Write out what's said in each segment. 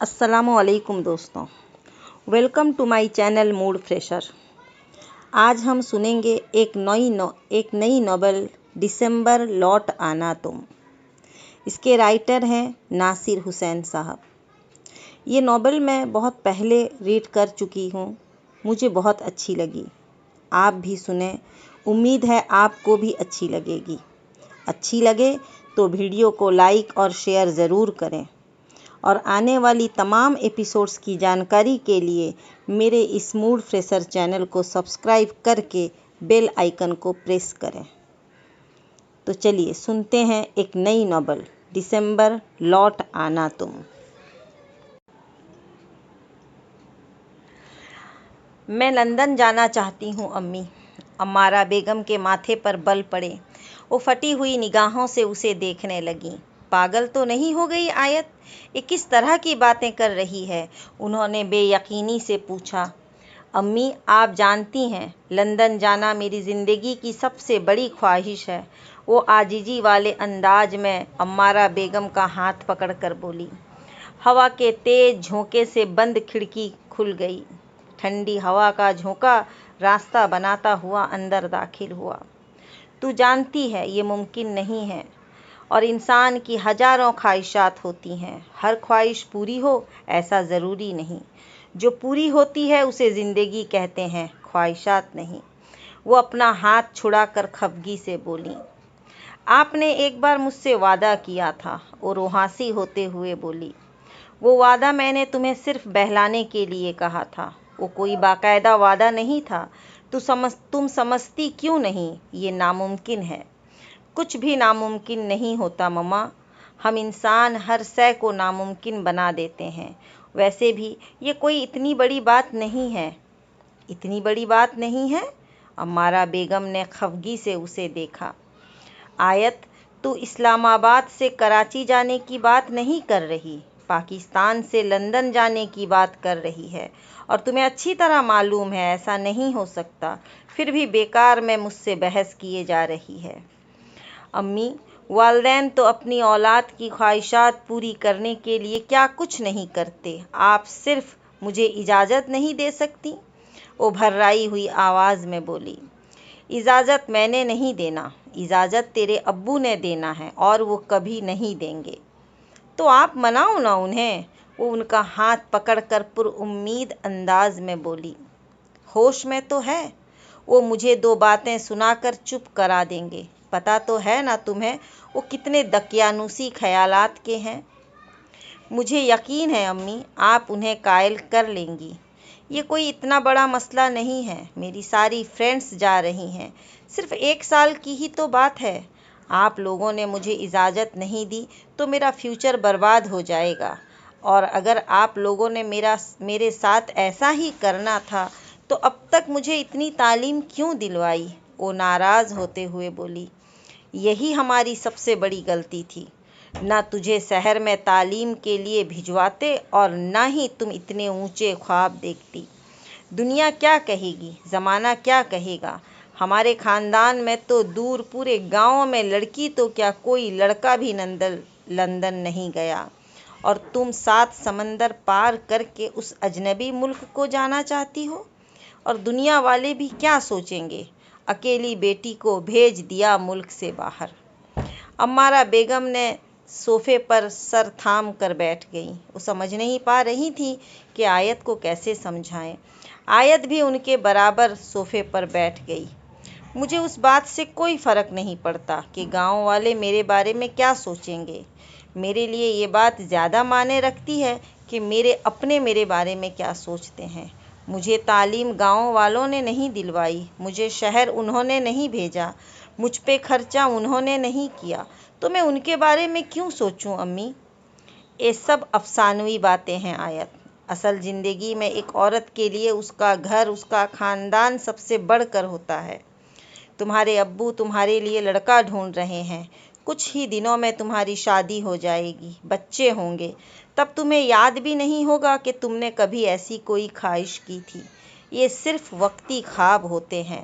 अस्सलामुअलैकुम दोस्तों, welcome to my channel mood fresher. आज हम सुनेंगे एक नई नॉवेल दिसंबर लौट आना तुम। इसके राइटर हैं नासिर हुसैन साहब। ये नॉवेल मैं बहुत पहले रीड कर चुकी हूँ, मुझे बहुत अच्छी लगी। आप भी सुने, उम्मीद है आपको भी अच्छी लगेगी। अच्छी लगे तो वीडियो को लाइक और शेयर ज़रूर करें और आने वाली तमाम एपिसोड्स की जानकारी के लिए मेरे इस मूड फ्रेशर चैनल को सब्सक्राइब करके बेल आइकन को प्रेस करें। तो चलिए सुनते हैं एक नई नॉवेल दिसंबर लौट आना तुम। मैं लंदन जाना चाहती हूँ अम्मी। अम्मारा बेगम के माथे पर बल पड़े। वो फटी हुई निगाहों से उसे देखने लगी। पागल तो नहीं हो गई आयत? ये किस तरह की बातें कर रही है? उन्होंने बेयकीनी से पूछा। अम्मी, आप जानती हैं लंदन जाना मेरी ज़िंदगी की सबसे बड़ी ख्वाहिश है। वो आजिज़ी वाले अंदाज में अम्मारा बेगम का हाथ पकड़कर बोली। हवा के तेज झोंके से बंद खिड़की खुल गई। ठंडी हवा का झोंका रास्ता बनाता हुआ अंदर दाखिल हुआ। तू जानती है ये मुमकिन नहीं है और इंसान की हजारों ख्वाहिशात होती हैं। हर ख्वाहिश पूरी हो ऐसा ज़रूरी नहीं। जो पूरी होती है उसे ज़िंदगी कहते हैं, ख्वाहिशात नहीं। वो अपना हाथ छुड़ाकर खफगी से बोली। आपने एक बार मुझसे वादा किया था, वो रुहासी होते हुए बोली। वो वादा मैंने तुम्हें सिर्फ बहलाने के लिए कहा था, वो कोई बाकायदा वादा नहीं था। तुम समझती क्यों नहीं? ये नामुमकिन है। कुछ भी नामुमकिन नहीं होता मम्मा। हम इंसान हर शय को नामुमकिन बना देते हैं। वैसे भी ये कोई इतनी बड़ी बात नहीं है। इतनी बड़ी बात नहीं है? अम्मारा बेगम ने खफगी से उसे देखा। आयत, तू इस्लामाबाद से कराची जाने की बात नहीं कर रही, पाकिस्तान से लंदन जाने की बात कर रही है। और तुम्हें अच्छी तरह मालूम है ऐसा नहीं हो सकता। फिर भी बेकार में मुझसे बहस किए जा रही है। अम्मी, वालिदैन तो अपनी औलाद की ख्वाहिशात पूरी करने के लिए क्या कुछ नहीं करते। आप सिर्फ मुझे इजाज़त नहीं दे सकती? वो भर्राई हुई आवाज़ में बोली। इजाज़त मैंने नहीं देना, इजाज़त तेरे अब्बू ने देना है और वो कभी नहीं देंगे। तो आप मनाओ ना उन्हें। वो उनका हाथ पकड़कर पुरउम्मीद अंदाज में बोली। होश में तो है? वो मुझे दो बातें सुनाकर चुप करा देंगे। पता तो है ना तुम्हें वो कितने दकियानूसी ख्यालात के हैं। मुझे यकीन है अम्मी, आप उन्हें कायल कर लेंगी। ये कोई इतना बड़ा मसला नहीं है। मेरी सारी फ्रेंड्स जा रही हैं। सिर्फ 1 साल की ही तो बात है। आप लोगों ने मुझे इजाज़त नहीं दी तो मेरा फ्यूचर बर्बाद हो जाएगा। और अगर आप लोगों ने मेरे साथ ऐसा ही करना था तो अब तक मुझे इतनी तालीम क्यों दिलवाई? वो नाराज़ होते हुए बोली। यही हमारी सबसे बड़ी गलती थी। ना तुझे शहर में तालीम के लिए भिजवाते और ना ही तुम इतने ऊंचे ख्वाब देखती। दुनिया क्या कहेगी, ज़माना क्या कहेगा? हमारे ख़ानदान में तो दूर पूरे गांव में लड़की तो क्या कोई लड़का भी लंदन नहीं गया और तुम 7 समंदर पार करके उस अजनबी मुल्क को जाना चाहती हो। और दुनिया वाले भी क्या सोचेंगे? अकेली बेटी को भेज दिया मुल्क से बाहर। अम्मारा बेगम ने सोफे पर सर थाम कर बैठ गई। वो समझ नहीं पा रही थी कि आयत को कैसे समझाएं। आयत भी उनके बराबर सोफे पर बैठ गई। मुझे उस बात से कोई फ़र्क नहीं पड़ता कि गांव वाले मेरे बारे में क्या सोचेंगे। मेरे लिए ये बात ज़्यादा मायने रखती है कि मेरे बारे में क्या सोचते हैं। मुझे तालीम गांव वालों ने नहीं दिलवाई, मुझे शहर उन्होंने नहीं भेजा, मुझ पे खर्चा उन्होंने नहीं किया, तो मैं उनके बारे में क्यों सोचूं अम्मी? ये सब अफसानवी बातें हैं आयत। असल ज़िंदगी में एक औरत के लिए उसका घर, उसका ख़ानदान सबसे बढ़कर होता है। तुम्हारे अब्बू तुम्हारे लिए लड़का ढूंढ रहे हैं। कुछ ही दिनों में तुम्हारी शादी हो जाएगी, बच्चे होंगे। तब तुम्हें याद भी नहीं होगा कि तुमने कभी ऐसी कोई ख्वाहिश की थी। ये सिर्फ वक्ती ख्वाब होते हैं।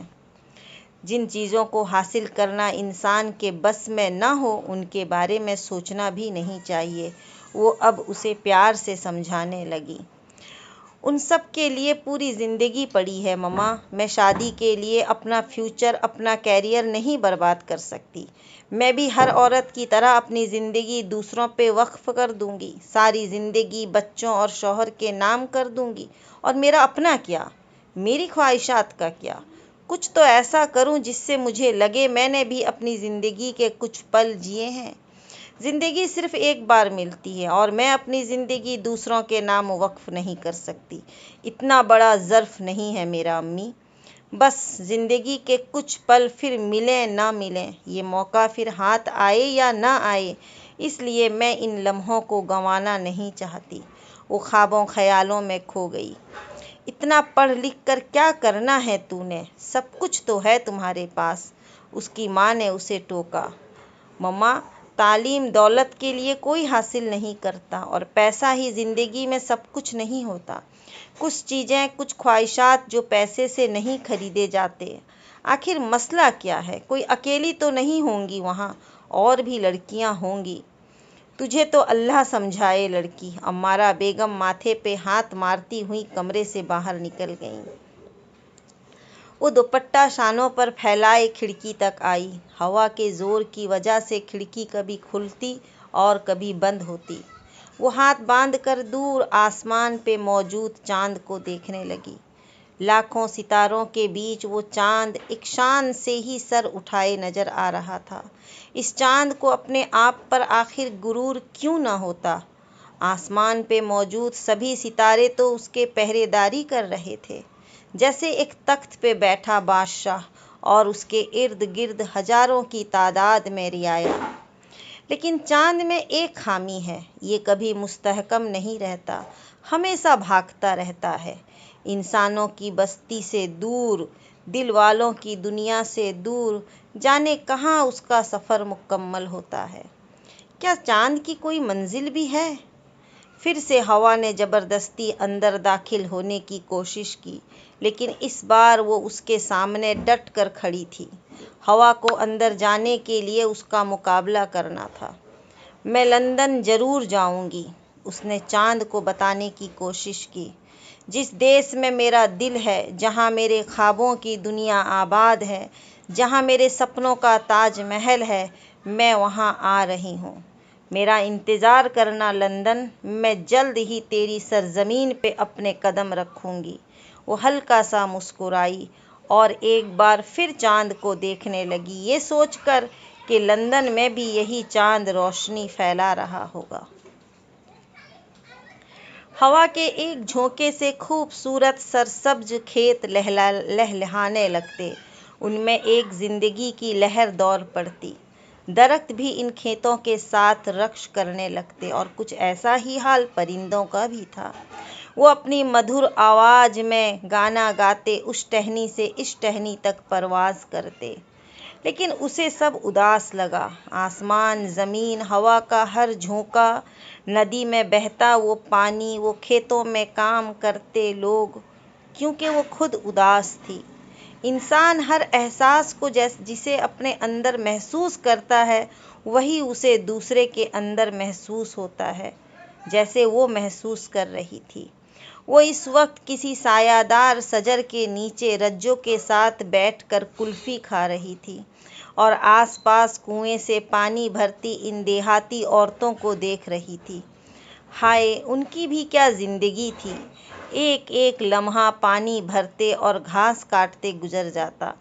जिन चीज़ों को हासिल करना इंसान के बस में न हो उनके बारे में सोचना भी नहीं चाहिए। वो अब उसे प्यार से समझाने लगी। उन सब के लिए पूरी ज़िंदगी पड़ी है मम्मा। मैं शादी के लिए अपना फ्यूचर, अपना कैरियर नहीं बर्बाद कर सकती। मैं भी हर औरत की तरह अपनी ज़िंदगी दूसरों पे वक्फ कर दूंगी। सारी ज़िंदगी बच्चों और शौहर के नाम कर दूंगी। और मेरा अपना क्या, मेरी ख्वाहिशात का क्या? कुछ तो ऐसा करूं जिससे मुझे लगे मैंने भी अपनी ज़िंदगी के कुछ पल जिए हैं। ज़िंदगी सिर्फ एक बार मिलती है और मैं अपनी ज़िंदगी दूसरों के नाम वक्फ नहीं कर सकती। इतना बड़ा ज़र्फ नहीं है मेरा अम्मी। बस ज़िंदगी के कुछ पल, फिर मिलें ना मिलें, ये मौका फिर हाथ आए या ना आए, इसलिए मैं इन लम्हों को गंवाना नहीं चाहती। वो ख्वाबों ख्यालों में खो गई। इतना पढ़ लिख कर क्या करना है तूने? सब कुछ तो है तुम्हारे पास, उसकी माँ ने उसे टोका। मम्मा, तालीम दौलत के लिए कोई हासिल नहीं करता और पैसा ही ज़िंदगी में सब कुछ नहीं होता। कुछ चीज़ें, कुछ ख्वाहिशात जो पैसे से नहीं खरीदे जाते। आखिर मसला क्या है? कोई अकेली तो नहीं होंगी वहाँ, और भी लड़कियाँ होंगी। तुझे तो अल्लाह समझाए लड़की। अम्मारा बेगम माथे पे हाथ मारती हुई कमरे से बाहर निकल गईं। वो दुपट्टा शानों पर फैलाए खिड़की तक आई। हवा के जोर की वजह से खिड़की कभी खुलती और कभी बंद होती। वो हाथ बांध कर दूर आसमान पे मौजूद चांद को देखने लगी। लाखों सितारों के बीच वो चांद एक शान से ही सर उठाए नजर आ रहा था। इस चांद को अपने आप पर आखिर गुरूर क्यों न होता? आसमान पे मौजूद सभी सितारे तो उसके पहरेदारी कर रहे थे, जैसे एक तख्त पे बैठा बादशाह और उसके इर्द गिर्द हजारों की तादाद में रियाया। लेकिन चांद में एक खामी है, ये कभी मुस्तहकम नहीं रहता, हमेशा भागता रहता है। इंसानों की बस्ती से दूर, दिल वालों की दुनिया से दूर, जाने कहाँ उसका सफ़र मुकम्मल होता है। क्या चांद की कोई मंजिल भी है? फिर से हवा ने ज़बरदस्ती अंदर दाखिल होने की कोशिश की, लेकिन इस बार वो उसके सामने डट कर खड़ी थी। हवा को अंदर जाने के लिए उसका मुकाबला करना था। मैं लंदन ज़रूर जाऊंगी, उसने चांद को बताने की कोशिश की। जिस देश में मेरा दिल है, जहाँ मेरे ख्वाबों की दुनिया आबाद है, जहाँ मेरे सपनों का ताज महल है, मैं वहाँ आ रही हूँ। मेरा इंतज़ार करना लंदन, मैं जल्द ही तेरी सरजमीन पे अपने कदम रखूंगी। वो हल्का सा मुस्कुराई और एक बार फिर चांद को देखने लगी, ये सोचकर कि लंदन में भी यही चांद रोशनी फैला रहा होगा। हवा के एक झोंके से खूबसूरत सरसब्ज खेत लहलहाने लगते। उनमें एक जिंदगी की लहर दौड़ पड़ती। दरख्त भी इन खेतों के साथ रक्श करने लगते और कुछ ऐसा ही हाल परिंदों का भी था। वो अपनी मधुर आवाज में गाना गाते उस टहनी से इस टहनी तक परवाज करते। लेकिन उसे सब उदास लगा। आसमान, ज़मीन, हवा का हर झोंका, नदी में बहता वो पानी, वो खेतों में काम करते लोग, क्योंकि वो खुद उदास थी। इंसान हर एहसास को जिसे अपने अंदर महसूस करता है, वही उसे दूसरे के अंदर महसूस होता है, जैसे वो महसूस कर रही थी। वो इस वक्त किसी सायादार सजर के नीचे रज्जों के साथ बैठकर कुल्फी खा रही थी और आसपास कुएं से पानी भरती इन देहाती औरतों को देख रही थी। हाय, उनकी भी क्या जिंदगी थी। एक एक लम्हा पानी भरते और घास काटते गुजर जाता।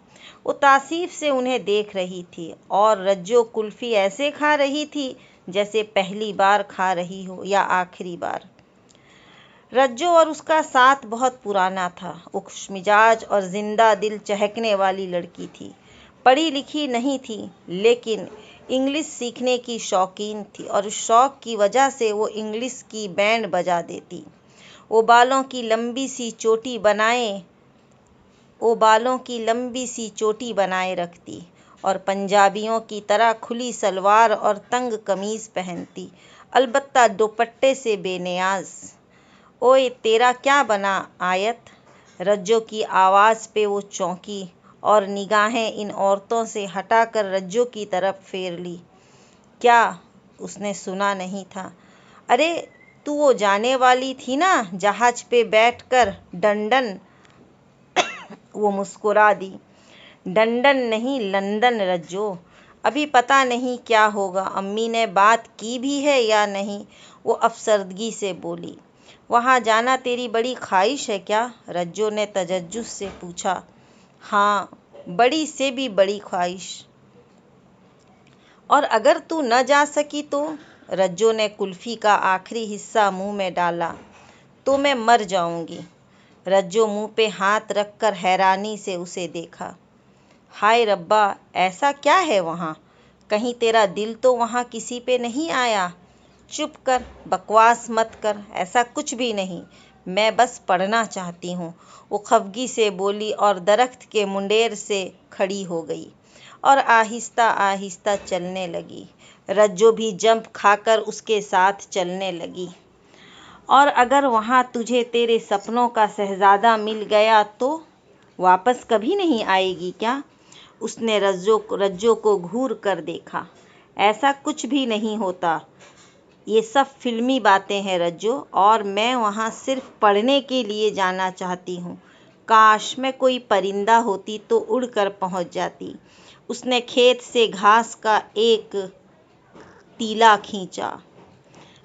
वो तासीफ से उन्हें देख रही थी और रज्जो कुल्फी ऐसे खा रही थी जैसे पहली बार खा रही हो या आखिरी बार। रज्जो और उसका साथ बहुत पुराना था। वो खुशमिजाज और जिंदा दिल चहकने वाली लड़की थी। पढ़ी लिखी नहीं थी, लेकिन इंग्लिश सीखने की शौकीन थी और उस शौक की वजह से वो इंग्लिश की बैंड बजा देती। वो बालों की लंबी सी चोटी बनाए रखती और पंजाबियों की तरह खुली सलवार और तंग कमीज पहनती, अलबत्ता दुपट्टे से बेनियाज। ओए, तेरा क्या बना आयत? रज्जो की आवाज़ पे वो चौंकी और निगाहें इन औरतों से हटाकर रज्जो की तरफ फेर ली। क्या? उसने सुना नहीं था। अरे तू वो जाने वाली थी ना जहाज पे बैठकर डंडन। वो मुस्कुरा दी। डंडन नहीं, लंदन रज्जो। अभी पता नहीं क्या होगा, अम्मी ने बात की भी है या नहीं, वो अफसरदगी से बोली। वहाँ जाना तेरी बड़ी ख्वाहिश है क्या? रज्जो ने तजज्जुस से पूछा। हाँ, बड़ी से भी बड़ी ख्वाहिश। और अगर तू न जा सकी तो? रज्जो ने कुल्फी का आखिरी हिस्सा मुंह में डाला। तो मैं मर जाऊंगी। रज्जो मुंह पे हाथ रखकर हैरानी से उसे देखा। हाय रब्बा, ऐसा क्या है वहाँ? कहीं तेरा दिल तो वहाँ किसी पे नहीं आया? चुप कर, बकवास मत कर, ऐसा कुछ भी नहीं। मैं बस पढ़ना चाहती हूँ, वो खफगी से बोली और दरख्त के मुंडेर से खड़ी हो गई और आहिस्ता आहिस्ता चलने लगी। रज्जो भी जंप खाकर उसके साथ चलने लगी। और अगर वहाँ तुझे तेरे सपनों का शहजादा मिल गया तो वापस कभी नहीं आएगी क्या? उसने रज्जो को घूर कर देखा। ऐसा कुछ भी नहीं होता, ये सब फिल्मी बातें हैं रज्जो, और मैं वहाँ सिर्फ पढ़ने के लिए जाना चाहती हूँ। काश मैं कोई परिंदा होती तो उड़कर पहुँच जाती। उसने खेत से घास का एक तीला खींचा।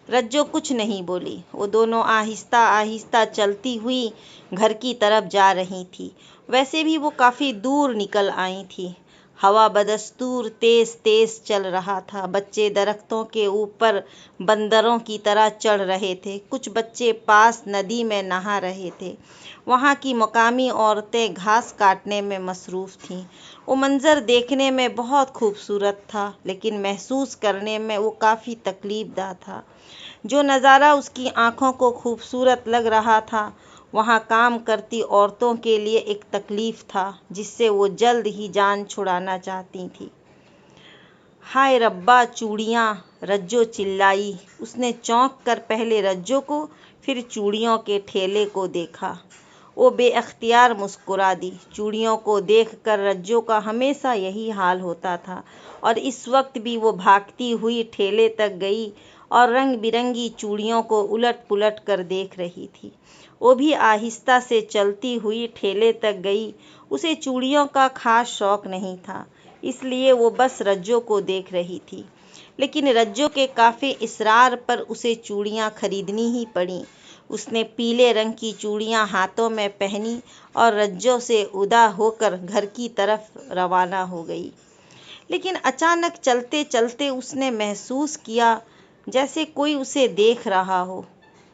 रज्जो कुछ नहीं बोली। वो दोनों आहिस्ता आहिस्ता चलती हुई घर की तरफ जा रही थी। वैसे भी वो काफ़ी दूर निकल आई थी। हवा बदस्तूर तेज तेज चल रहा था। बच्चे दरख्तों के ऊपर बंदरों की तरह चढ़ रहे थे। कुछ बच्चे पास नदी में नहा रहे थे। वहाँ की मकामी औरतें घास काटने में मसरूफ़ थीं। वो मंज़र देखने में बहुत खूबसूरत था, लेकिन महसूस करने में वो काफ़ी तकलीफ़दा था। जो नज़ारा उसकी आँखों को खूबसूरत लग रहा था, वहाँ काम करती औरतों के लिए एक तकलीफ़ था जिससे वो जल्द ही जान छुड़ाना चाहती थी। हाय रब्बा, चूड़ियाँ! रज्जो चिल्लाई। उसने चौंक कर पहले रज्जो को, फिर चूड़ियों के ठेले को देखा। वो बेअख्तियार मुस्कुरा दी। चूड़ियों को देखकर रज्जो का हमेशा यही हाल होता था, और इस वक्त भी वो भागती हुई ठेले तक गई और रंग बिरंगी चूड़ियों को उलट पुलट कर देख रही थी। वो भी आहिस्ता से चलती हुई ठेले तक गई। उसे चूड़ियों का खास शौक नहीं था, इसलिए वो बस रज्जो को देख रही थी। लेकिन रज्जो के काफ़ी इसरार पर उसे चूड़ियाँ खरीदनी ही पड़ी। उसने पीले रंग की चूड़ियाँ हाथों में पहनी और रज्जो से उदा होकर घर की तरफ रवाना हो गई। लेकिन अचानक चलते चलते उसने महसूस किया जैसे कोई उसे देख रहा हो।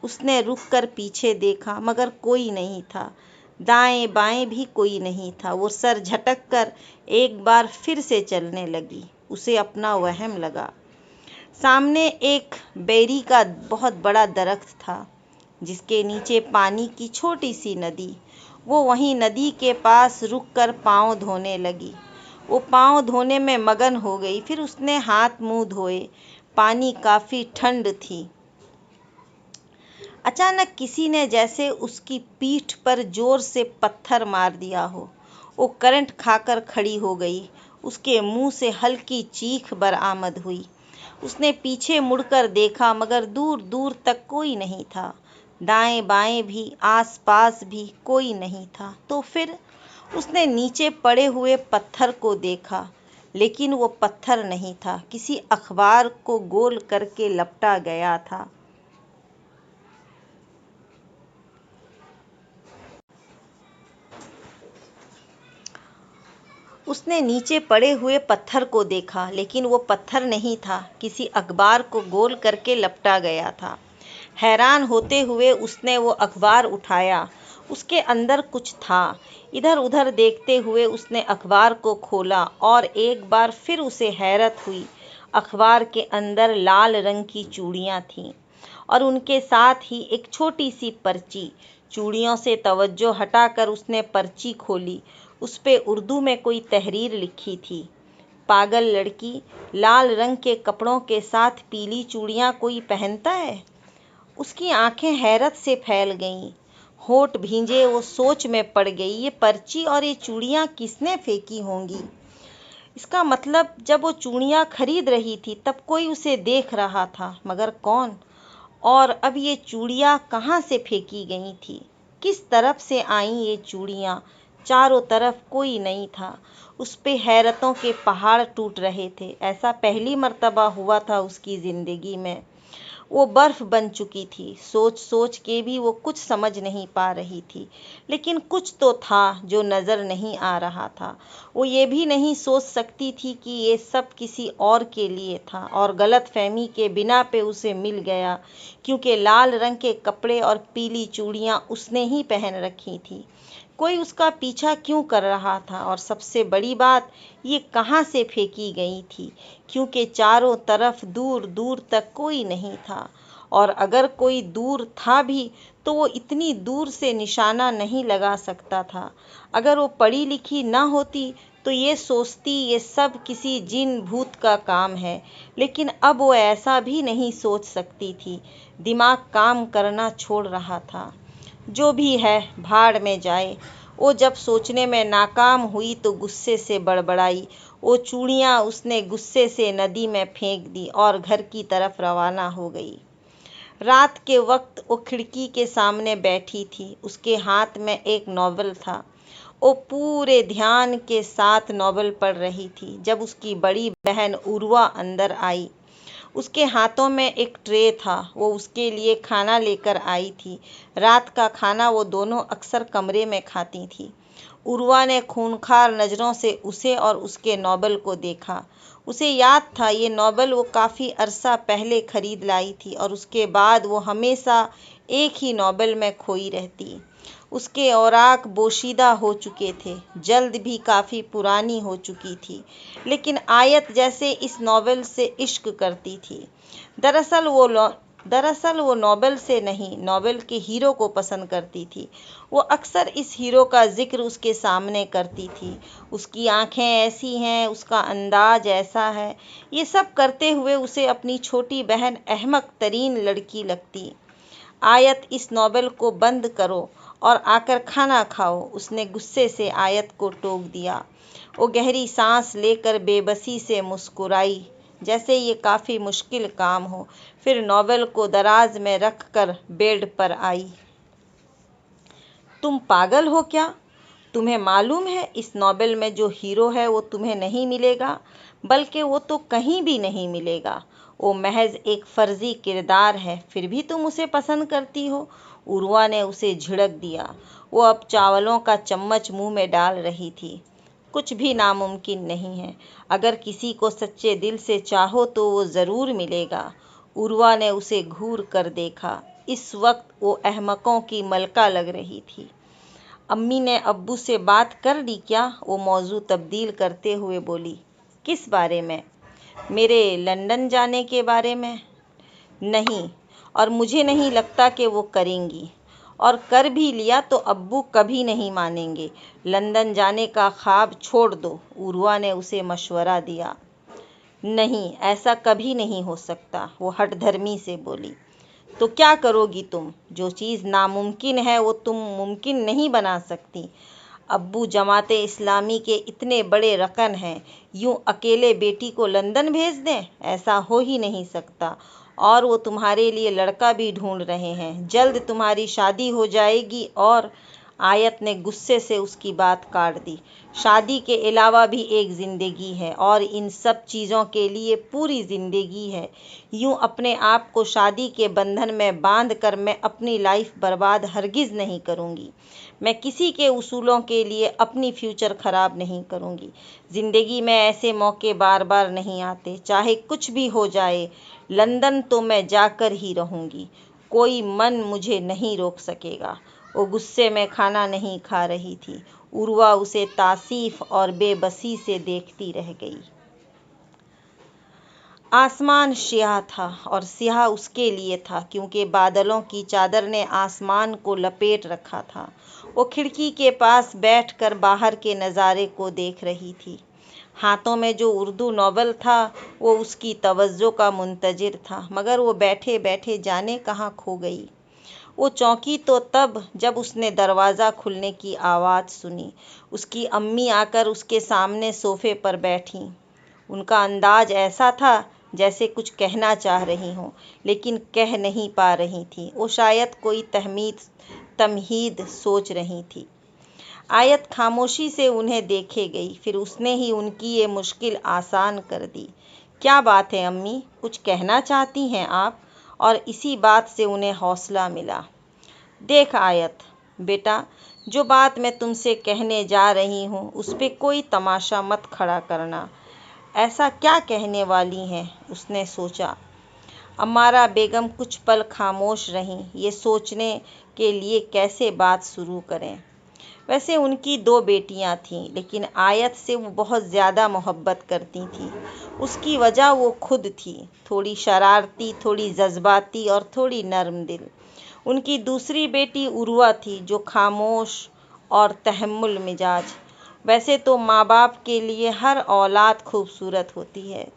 उसने रुक कर पीछे देखा, मगर कोई नहीं था। दाएं बाएं भी कोई नहीं था। वो सर झटक कर एक बार फिर से चलने लगी। उसे अपना वहम लगा। सामने एक बेरी का बहुत बड़ा दरख्त था, जिसके नीचे पानी की छोटी सी नदी। वो वहीं नदी के पास रुककर पाँव धोने लगी। वो पाँव धोने में मगन हो गई। फिर उसने हाथ मुंह धोए। पानी काफ़ी ठंड थी। अचानक किसी ने जैसे उसकी पीठ पर जोर से पत्थर मार दिया हो। वो करंट खाकर खड़ी हो गई। उसके मुंह से हल्की चीख बरामद हुई। उसने पीछे मुड़कर देखा, मगर दूर दूर तक कोई नहीं था। दाएं बाएं भी, आस पास भी कोई नहीं था। तो फिर उसने नीचे पड़े हुए पत्थर को देखा, लेकिन वो पत्थर नहीं था, किसी अखबार को गोल करके लपटा गया था। उसने नीचे पड़े हुए पत्थर को देखा, लेकिन वो पत्थर नहीं था, किसी अखबार को गोल करके लपटा गया था। हैरान होते हुए उसने वो अखबार उठाया। उसके अंदर कुछ था। इधर उधर देखते हुए उसने अखबार को खोला और एक बार फिर उसे हैरत हुई। अखबार के अंदर लाल रंग की चूड़ियाँ थीं और उनके साथ ही एक छोटी सी पर्ची। चूड़ियों से तवज्जो हटाकर उसने पर्ची खोली। उस पे उर्दू में कोई तहरीर लिखी थी। पागल लड़की, लाल रंग के कपड़ों के साथ पीली चूड़ियाँ कोई पहनता है? उसकी आंखें हैरत से फैल गईं। होठ भींजे, वो सोच में पड़ गई। ये पर्ची और ये चूड़ियाँ किसने फेंकी होंगी? इसका मतलब जब वो चूड़ियाँ खरीद रही थी तब कोई उसे देख रहा था, मगर कौन? और अब ये चूड़ियाँ कहाँ से फेंकी गई थी? किस तरफ से आईं ये चूड़ियाँ? चारों तरफ कोई नहीं था। उस पे हैरतों के पहाड़ टूट रहे थे। ऐसा पहली मर्तबा हुआ था उसकी ज़िंदगी में। वो बर्फ बन चुकी थी। सोच सोच के भी वो कुछ समझ नहीं पा रही थी, लेकिन कुछ तो था जो नज़र नहीं आ रहा था। वो ये भी नहीं सोच सकती थी कि ये सब किसी और के लिए था और गलतफहमी के बिना पे उसे मिल गया, क्योंकि लाल रंग के कपड़े और पीली चूड़ियाँ उसने ही पहन रखी थी। कोई उसका पीछा क्यों कर रहा था, और सबसे बड़ी बात, ये कहाँ से फेंकी गई थी, क्योंकि चारों तरफ दूर दूर तक कोई नहीं था। और अगर कोई दूर था भी तो वो इतनी दूर से निशाना नहीं लगा सकता था। अगर वो पढ़ी लिखी ना होती तो ये सोचती ये सब किसी जिन भूत का काम है, लेकिन अब वो ऐसा भी नहीं सोच सकती थी। दिमाग काम करना छोड़ रहा था। जो भी है भाड़ में जाए। वो जब सोचने में नाकाम हुई तो गुस्से से बड़बड़ाई। वो चूड़ियाँ उसने गुस्से से नदी में फेंक दी और घर की तरफ रवाना हो गई। रात के वक्त वो खिड़की के सामने बैठी थी। उसके हाथ में एक नॉवेल था। वो पूरे ध्यान के साथ नॉवेल पढ़ रही थी जब उसकी बड़ी बहन उर्वा अंदर आई। उसके हाथों में एक ट्रे था। वो उसके लिए खाना लेकर आई थी। रात का खाना वो दोनों अक्सर कमरे में खाती थी। उर्वा ने खूंखार नज़रों से उसे और उसके नॉवेल को देखा। उसे याद था ये नॉवेल वो काफ़ी अरसा पहले खरीद लाई थी और उसके बाद वो हमेशा एक ही नॉवेल में खोई रहती। उसके औराक बोशीदा हो चुके थे, जल्द भी काफ़ी पुरानी हो चुकी थी, लेकिन आयत जैसे इस नॉवेल से इश्क करती थी। दरअसल वो नॉवेल से नहीं, नॉवेल के हीरो को पसंद करती थी। वो अक्सर इस हीरो का जिक्र उसके सामने करती थी। उसकी आंखें ऐसी हैं, उसका अंदाज ऐसा है। ये सब करते हुए उसे अपनी छोटी बहन अहमक तरीन लड़की लगती। आयत, इस नॉवेल को बंद करो और आकर खाना खाओ, उसने गुस्से से आयत को टोक दिया। वो गहरी सांस लेकर बेबसी से मुस्कुराई, जैसे ये काफ़ी मुश्किल काम हो। फिर नॉवेल को दराज में रख कर बेड पर आई। तुम पागल हो क्या? तुम्हें मालूम है इस नॉवेल में जो हीरो है वो तुम्हें नहीं मिलेगा, बल्कि वो तो कहीं भी नहीं मिलेगा। वो महज एक फर्जी किरदार है, फिर भी तुम उसे पसंद करती हो। उर्वा ने उसे झिड़क दिया। वो अब चावलों का चम्मच मुंह में डाल रही थी। कुछ भी नामुमकिन नहीं है। अगर किसी को सच्चे दिल से चाहो तो वो ज़रूर मिलेगा। उर्वा ने उसे घूर कर देखा। इस वक्त वो अहमकों की मलका लग रही थी। अम्मी ने अब्बू से बात कर ली क्या? वो मौजू तब्दील करते हुए बोली। किस बारे में? मेरे लंदन जाने के बारे में। नहीं, और मुझे नहीं लगता कि वो करेंगी, और कर भी लिया तो अब्बू कभी नहीं मानेंगे। लंदन जाने का ख्वाब छोड़ दो, उर्वा ने उसे मशवरा दिया। नहीं, ऐसा कभी नहीं हो सकता, वो हठधर्मी से बोली। तो क्या करोगी तुम? जो चीज़ नामुमकिन है वो तुम मुमकिन नहीं बना सकती। अब्बू जमाते इस्लामी के इतने बड़े रकन हैं, यूं अकेले बेटी को लंदन भेज दें? ऐसा हो ही नहीं सकता। और वो तुम्हारे लिए लड़का भी ढूंढ रहे हैं। जल्द तुम्हारी शादी हो जाएगी। और आयत ने गुस्से से उसकी बात काट दी। शादी के अलावा भी एक ज़िंदगी है, और इन सब चीज़ों के लिए पूरी ज़िंदगी है। यूं अपने आप को शादी के बंधन में बांध कर मैं अपनी लाइफ बर्बाद हरगिज़ नहीं करूँगी। मैं किसी के उसूलों के लिए अपनी फ्यूचर ख़राब नहीं करूँगी। ज़िंदगी में ऐसे मौके बार बार नहीं आते। चाहे कुछ भी हो जाए, लंदन तो मैं जाकर ही रहूँगी। कोई मन मुझे नहीं रोक सकेगा। वो गुस्से में खाना नहीं खा रही थी। उर्वा उसे तासीफ और बेबसी से देखती रह गई। आसमान स्याह था, और स्याह उसके लिए था क्योंकि बादलों की चादर ने आसमान को लपेट रखा था। वो खिड़की के पास बैठकर बाहर के नज़ारे को देख रही थी। हाथों में जो उर्दू नॉवेल था वो उसकी तवज्जो का मुंतजिर था, मगर वो बैठे बैठे जाने कहाँ खो गई। वो चौंकी तो तब जब उसने दरवाज़ा खुलने की आवाज़ सुनी। उसकी अम्मी आकर उसके सामने सोफे पर बैठीं। उनका अंदाज ऐसा था जैसे कुछ कहना चाह रही हों, लेकिन कह नहीं पा रही थी। वो शायद कोई तमहीद सोच रही थी। आयत खामोशी से उन्हें देखे गई, फिर उसने ही उनकी ये मुश्किल आसान कर दी। क्या बात है अम्मी, कुछ कहना चाहती हैं आप? और इसी बात से उन्हें हौसला मिला। देख आयत बेटा, जो बात मैं तुमसे कहने जा रही हूँ उस पे कोई तमाशा मत खड़ा करना। ऐसा क्या कहने वाली हैं? उसने सोचा। अम्मारा बेगम कुछ पल खामोश रहीं, ये सोचने के लिए कैसे बात शुरू करें। वैसे उनकी 2 बेटियां थीं, लेकिन आयत से वो बहुत ज़्यादा मोहब्बत करती थी। उसकी वजह वो खुद थी, थोड़ी शरारती, थोड़ी जज्बाती और थोड़ी नर्म दिल। उनकी दूसरी बेटी उर्वा थी, जो खामोश और तहम्मुल मिजाज। वैसे तो माँ बाप के लिए हर औलाद खूबसूरत होती है,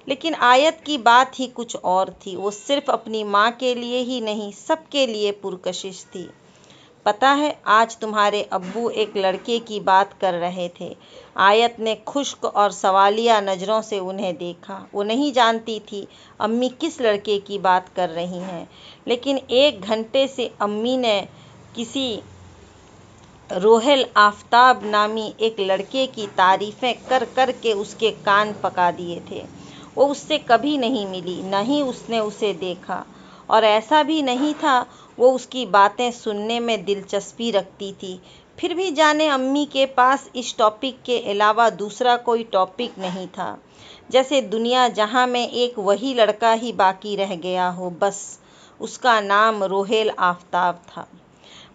लेकिन आयत की बात ही कुछ और थी। वो सिर्फ अपनी माँ के लिए ही नहीं, सबके लिए पुरकशिश थी। पता है, आज तुम्हारे अब्बू एक लड़के की बात कर रहे थे। आयत ने खुश्क और सवालिया नज़रों से उन्हें देखा। वो नहीं जानती थी अम्मी किस लड़के की बात कर रही हैं, लेकिन 1 घंटे से अम्मी ने किसी रोहेल आफ्ताब नामी एक लड़के की तारीफ़ें कर कर के उसके कान पका दिए थे। वो उससे कभी नहीं मिली, न ही उसने उसे देखा, और ऐसा भी नहीं था वो उसकी बातें सुनने में दिलचस्पी रखती थी। फिर भी जाने अम्मी के पास इस टॉपिक के अलावा दूसरा कोई टॉपिक नहीं था, जैसे दुनिया जहाँ में एक वही लड़का ही बाकी रह गया हो, बस उसका नाम रोहेल आफ्ताब था।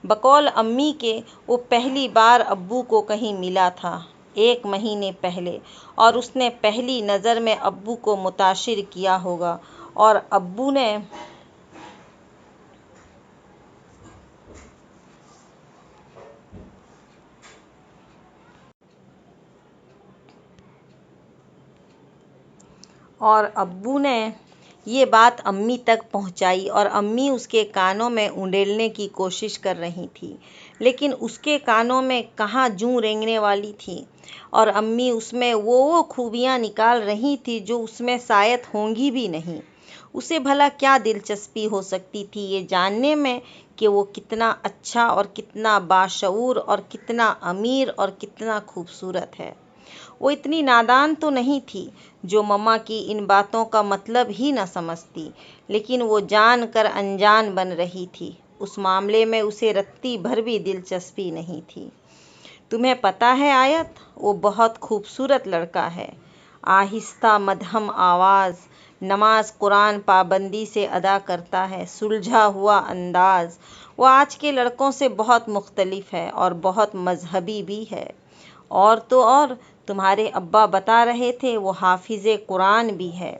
बकौल अम्मी के, वो पहली बार अब्बू को कहीं मिला था 1 महीने पहले, और उसने पहली नज़र में अब्बू को मुताशिर किया होगा। और अब्बू ने ये बात अम्मी तक पहुंचाई, और अम्मी उसके कानों में उंडेलने की कोशिश कर रही थी, लेकिन उसके कानों में कहाँ जूं रेंगने वाली थी। और अम्मी उसमें वो खूबियाँ निकाल रही थी जो उसमें शायद होंगी भी नहीं। उसे भला क्या दिलचस्पी हो सकती थी ये जानने में कि वो कितना अच्छा और कितना बाशऊर और कितना अमीर और कितना खूबसूरत है। वो इतनी नादान तो नहीं थी जो मम्मा की इन बातों का मतलब ही न समझती, लेकिन वो जान कर अनजान बन रही थी। उस मामले में उसे रत्ती भर भी दिलचस्पी नहीं थी। तुम्हें पता है आयत, वो बहुत खूबसूरत लड़का है। आहिस्ता मध्यम आवाज़, नमाज कुरान पाबंदी से अदा करता है, सुलझा हुआ अंदाज। वो आज के लड़कों से बहुत मुख्तलिफ है और बहुत मजहबी भी है। और तो और, तुम्हारे अब्बा बता रहे थे वो हाफिज़े कुरान भी है।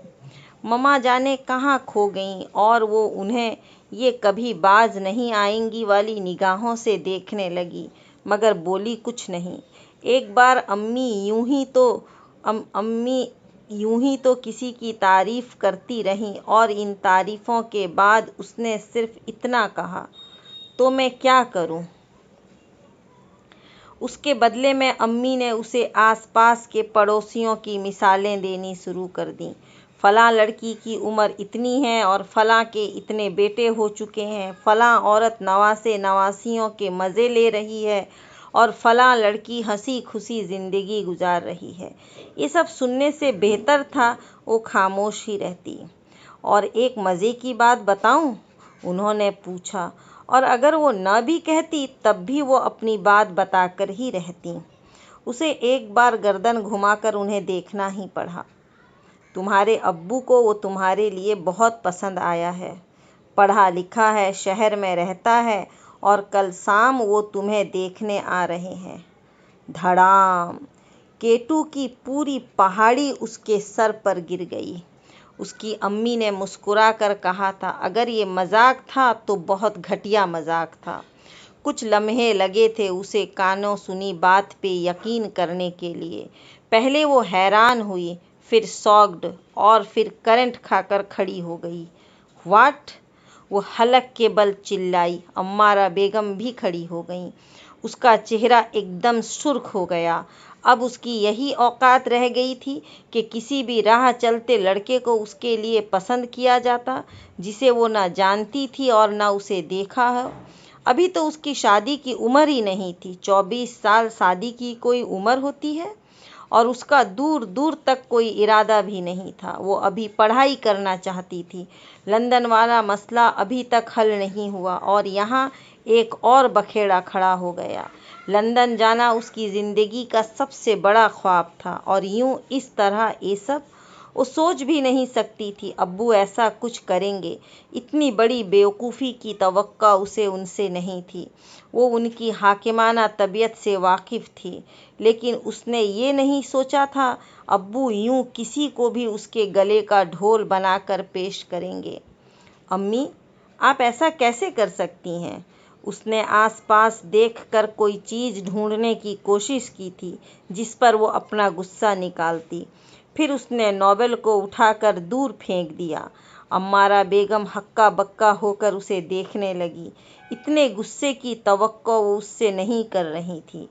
मम्मा जाने कहाँ खो गईं, और वो उन्हें ये कभी बाज नहीं आएंगी वाली निगाहों से देखने लगी, मगर बोली कुछ नहीं। एक बार अम्मी यूं ही तो किसी की तारीफ़ करती रहीं, और इन तारीफ़ों के बाद उसने सिर्फ इतना कहा, तो मैं क्या करूं। उसके बदले में अम्मी ने उसे आसपास के पड़ोसियों की मिसालें देनी शुरू कर दी। फलां लड़की की उम्र इतनी है और फलां के इतने बेटे हो चुके हैं, फलां औरत नवासे नवासियों के मज़े ले रही है, और फलां लड़की हंसी खुशी ज़िंदगी गुजार रही है। ये सब सुनने से बेहतर था वो खामोश ही रहती। और एक मज़े की बात बताऊं? उन्होंने पूछा। और अगर वो न भी कहती तब भी वो अपनी बात बताकर ही रहती। उसे एक बार गर्दन घुमाकर उन्हें देखना ही पड़ा। तुम्हारे अब्बू को वो तुम्हारे लिए बहुत पसंद आया है। पढ़ा लिखा है, शहर में रहता है, और कल शाम वो तुम्हें देखने आ रहे हैं। धड़ाम! केटू की पूरी पहाड़ी उसके सर पर गिर गई। उसकी अम्मी ने मुस्कुरा कर कहा था, अगर ये मजाक था तो बहुत घटिया मजाक था। कुछ लम्हे लगे थे उसे कानों सुनी बात पे यकीन करने के लिए। पहले वो हैरान हुई, फिर शॉक्ड, और फिर करंट खाकर खड़ी हो गई। व्हाट? वो हलक के बल चिल्लाई। अम्मारा बेगम भी खड़ी हो गई। उसका चेहरा एकदम सुर्ख हो गया। अब उसकी यही औकात रह गई थी कि किसी भी राह चलते लड़के को उसके लिए पसंद किया जाता, जिसे वो न जानती थी और न उसे देखा हो। अभी तो उसकी शादी की उम्र ही नहीं थी। 24 साल शादी की कोई उम्र होती है? और उसका दूर दूर तक कोई इरादा भी नहीं था। वो अभी पढ़ाई करना चाहती थी। लंदन वाला मसला अभी तक हल नहीं हुआ और यहाँ एक और बखेड़ा खड़ा हो गया। लंदन जाना उसकी ज़िंदगी का सबसे बड़ा ख्वाब था और यूं इस तरह ये सब वो सोच भी नहीं सकती थी अब्बू ऐसा कुछ करेंगे। इतनी बड़ी बेवकूफ़ी की तवक्का उसे उनसे नहीं थी। वो उनकी हाकिमाना तबीयत से वाकिफ़ थी, लेकिन उसने ये नहीं सोचा था अब्बू यूं किसी को भी उसके गले का ढोल बनाकर पेश करेंगे। अम्मी, आप ऐसा कैसे कर सकती हैं? उसने आसपास देखकर कोई चीज़ ढूंढने की कोशिश की थी जिस पर वो अपना गुस्सा निकालती। फिर उसने नोबेल को उठाकर दूर फेंक दिया। अम्मारा बेगम हक्का बक्का होकर उसे देखने लगी। इतने गुस्से की तवक्को वो उससे नहीं कर रही थी।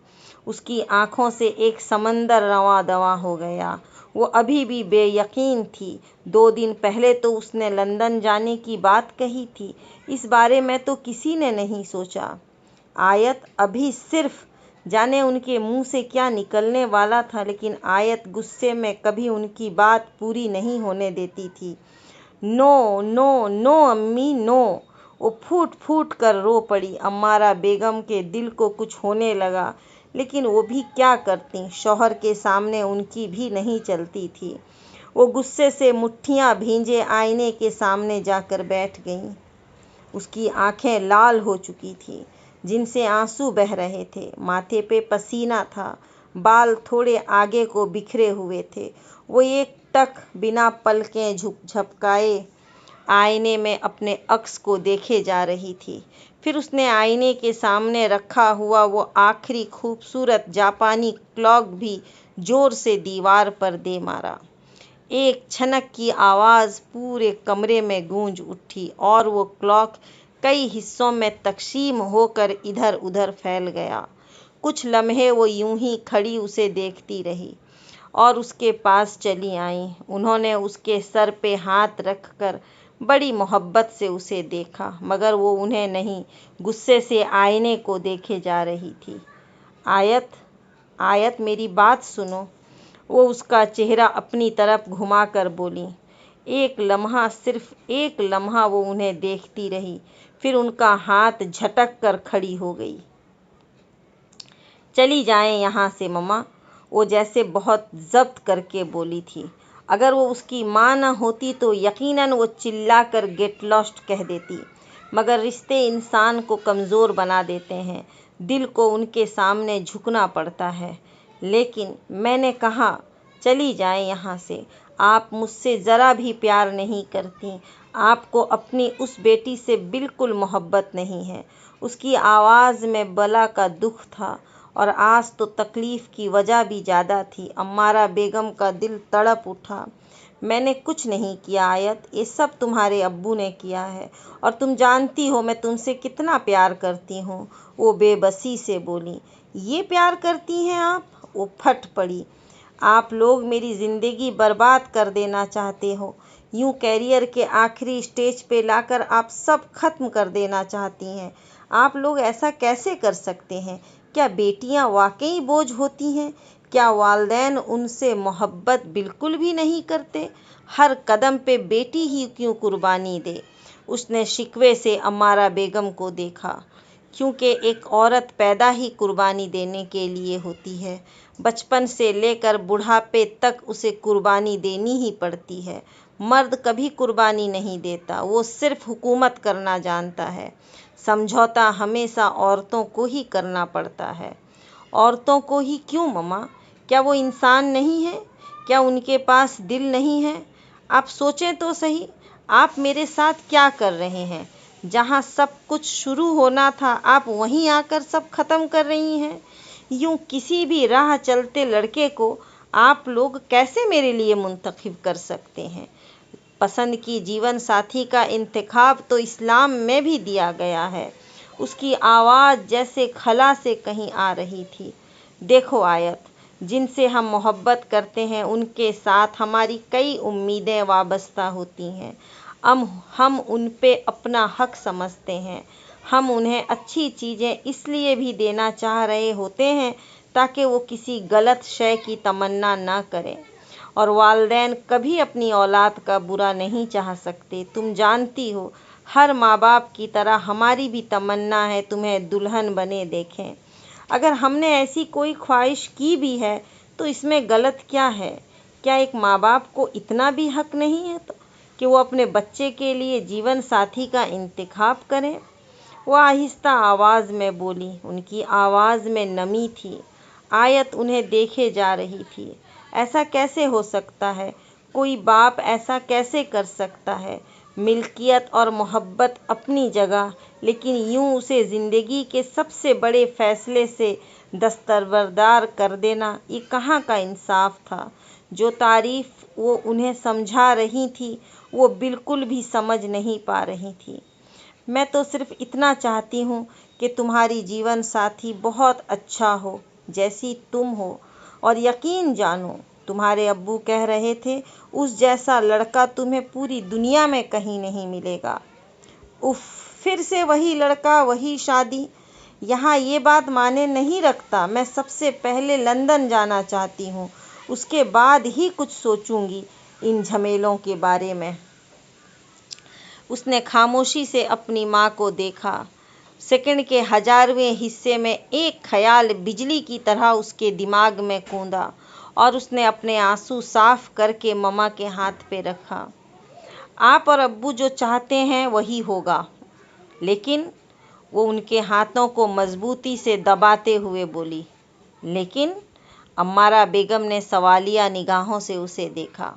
उसकी आंखों से एक समंदर रवां दवां हो गया। वो अभी भी बेयकीन थी। 2 दिन पहले तो उसने लंदन जाने की बात कही थी। इस बारे में तो किसी ने नहीं सोचा। आयत अभी सिर्फ जाने उनके मुंह से क्या निकलने वाला था, लेकिन आयत गुस्से में कभी उनकी बात पूरी नहीं होने देती थी। नो नो नो अम्मी नो। वो फूट फूट कर रो पड़ी। अम्मारा बेगम के दिल को कुछ होने लगा, लेकिन वो भी क्या करती, शौहर के सामने उनकी भी नहीं चलती थी। वो गुस्से से मुट्ठियां भींजे आईने के सामने जाकर बैठ गईं। उसकी आंखें लाल हो चुकी थी, जिनसे आंसू बह रहे थे। माथे पे पसीना था, बाल थोड़े आगे को बिखरे हुए थे। वो एक टक बिना पलकें झपकाए आईने में अपने अक्स को देखे जा रही थी। फिर उसने आईने के सामने रखा हुआ वो आखिरी खूबसूरत जापानी क्लॉक भी जोर से दीवार पर दे मारा। एक छनक की आवाज़ पूरे कमरे में गूंज उठी और वो क्लॉक कई हिस्सों में तकसीम होकर इधर उधर फैल गया। कुछ लम्हे वो यूं ही खड़ी उसे देखती रही और उसके पास चली आईं। उन्होंने उसके सर पे हाथ रखकर बड़ी मोहब्बत से उसे देखा, मगर वो उन्हें नहीं, गुस्से से आईने को देखे जा रही थी। आयत, आयत मेरी बात सुनो। वो उसका चेहरा अपनी तरफ घुमाकर बोली। एक लम्हा, सिर्फ एक लम्हा वो उन्हें देखती रही, फिर उनका हाथ झटक कर खड़ी हो गई। चली जाएं यहाँ से मम्मा, वो जैसे बहुत जब्त करके बोली थी। अगर वो उसकी माँ न होती तो यकीनन वो चिल्लाकर गेट लॉस्ट कह देती, मगर रिश्ते इंसान को कमज़ोर बना देते हैं। दिल को उनके सामने झुकना पड़ता है। लेकिन मैंने कहा चली जाएं यहाँ से। आप मुझसे ज़रा भी प्यार नहीं करती। आपको अपनी उस बेटी से बिल्कुल मोहब्बत नहीं है। उसकी आवाज़ में बला का दुख था और आज तो तकलीफ़ की वजह भी ज़्यादा थी। अम्मारा बेगम का दिल तड़प उठा। मैंने कुछ नहीं किया आयत, ये सब तुम्हारे अब्बू ने किया है और तुम जानती हो मैं तुमसे कितना प्यार करती हूँ। वो बेबसी से बोली। ये प्यार करती हैं आप? वो फट पड़ी। आप लोग मेरी ज़िंदगी बर्बाद कर देना चाहते हो। यूं कैरियर के आखिरी स्टेज पे लाकर आप सब खत्म कर देना चाहती हैं। आप लोग ऐसा कैसे कर सकते हैं? क्या बेटियां वाकई बोझ होती हैं? क्या वालिदैन उनसे मोहब्बत बिल्कुल भी नहीं करते? हर कदम पे बेटी ही क्यों कुर्बानी दे? उसने शिकवे से अम्मारा बेगम को देखा। क्योंकि एक औरत पैदा ही कुर्बानी देने के लिए होती है। बचपन से लेकर बुढ़ापे तक उसे कुर्बानी देनी ही पड़ती है। मर्द कभी कुर्बानी नहीं देता, वो सिर्फ हुकूमत करना जानता है। समझौता हमेशा औरतों को ही करना पड़ता है। औरतों को ही क्यों मम्मा? क्या वो इंसान नहीं है? क्या उनके पास दिल नहीं है? आप सोचें तो सही, आप मेरे साथ क्या कर रहे हैं? जहाँ सब कुछ शुरू होना था आप वहीं आकर सब खत्म कर रही हैं। यूं किसी भी राह चलते लड़के को आप लोग कैसे मेरे लिए मुंतखब कर सकते हैं? पसंद की जीवन साथी का इंतखाब तो इस्लाम में भी दिया गया है। उसकी आवाज़ जैसे खला से कहीं आ रही थी। देखो आयत, जिनसे हम मोहब्बत करते हैं उनके साथ हमारी कई उम्मीदें वाबस्ता होती हैं। हम उन पे अपना हक समझते हैं। हम उन्हें अच्छी चीज़ें इसलिए भी देना चाह रहे होते हैं ताकि वो किसी गलत शय की तमन्ना ना करें। और वालिदैन कभी अपनी औलाद का बुरा नहीं चाह सकते। तुम जानती हो, हर माँ बाप की तरह हमारी भी तमन्ना है तुम्हें दुल्हन बने देखें। अगर हमने ऐसी कोई ख्वाहिश की भी है तो इसमें गलत क्या है? क्या एक माँ बाप को इतना भी हक नहीं है कि वो अपने बच्चे के लिए जीवन साथी का इंतखाब करें? वो आहिस्ता आवाज़ में बोली। उनकी आवाज़ में नमी थी। आयत उन्हें देखे जा रही थी। ऐसा कैसे हो सकता है? कोई बाप ऐसा कैसे कर सकता है? मिल्कियत और मोहब्बत अपनी जगह, लेकिन यूं उसे ज़िंदगी के सबसे बड़े फैसले से दस्तबरदार कर देना, ये कहाँ का इंसाफ था? जो तारीफ वो उन्हें समझा रही थी वो बिल्कुल भी समझ नहीं पा रही थी। मैं तो सिर्फ इतना चाहती हूँ कि तुम्हारी जीवन साथी बहुत अच्छा हो, जैसी तुम हो। और यकीन जानो, तुम्हारे अब्बू कह रहे थे, उस जैसा लड़का तुम्हें पूरी दुनिया में कहीं नहीं मिलेगा। उफ, फिर से वही लड़का, वही शादी। यहाँ ये बात माने नहीं रखता। मैं सबसे पहले लंदन जाना चाहती हूँ, उसके बाद ही कुछ सोचूंगी इन झमेलों के बारे में। उसने खामोशी से अपनी माँ को देखा। सेकंड के 1000वें हिस्से में एक ख्याल बिजली की तरह उसके दिमाग में कूदा और उसने अपने आंसू साफ करके मम्मा के हाथ पे रखा। आप और अब्बू जो चाहते हैं वही होगा। लेकिन वो उनके हाथों को मजबूती से दबाते हुए बोली। लेकिन अम्मारा बेगम ने सवालिया निगाहों से उसे देखा।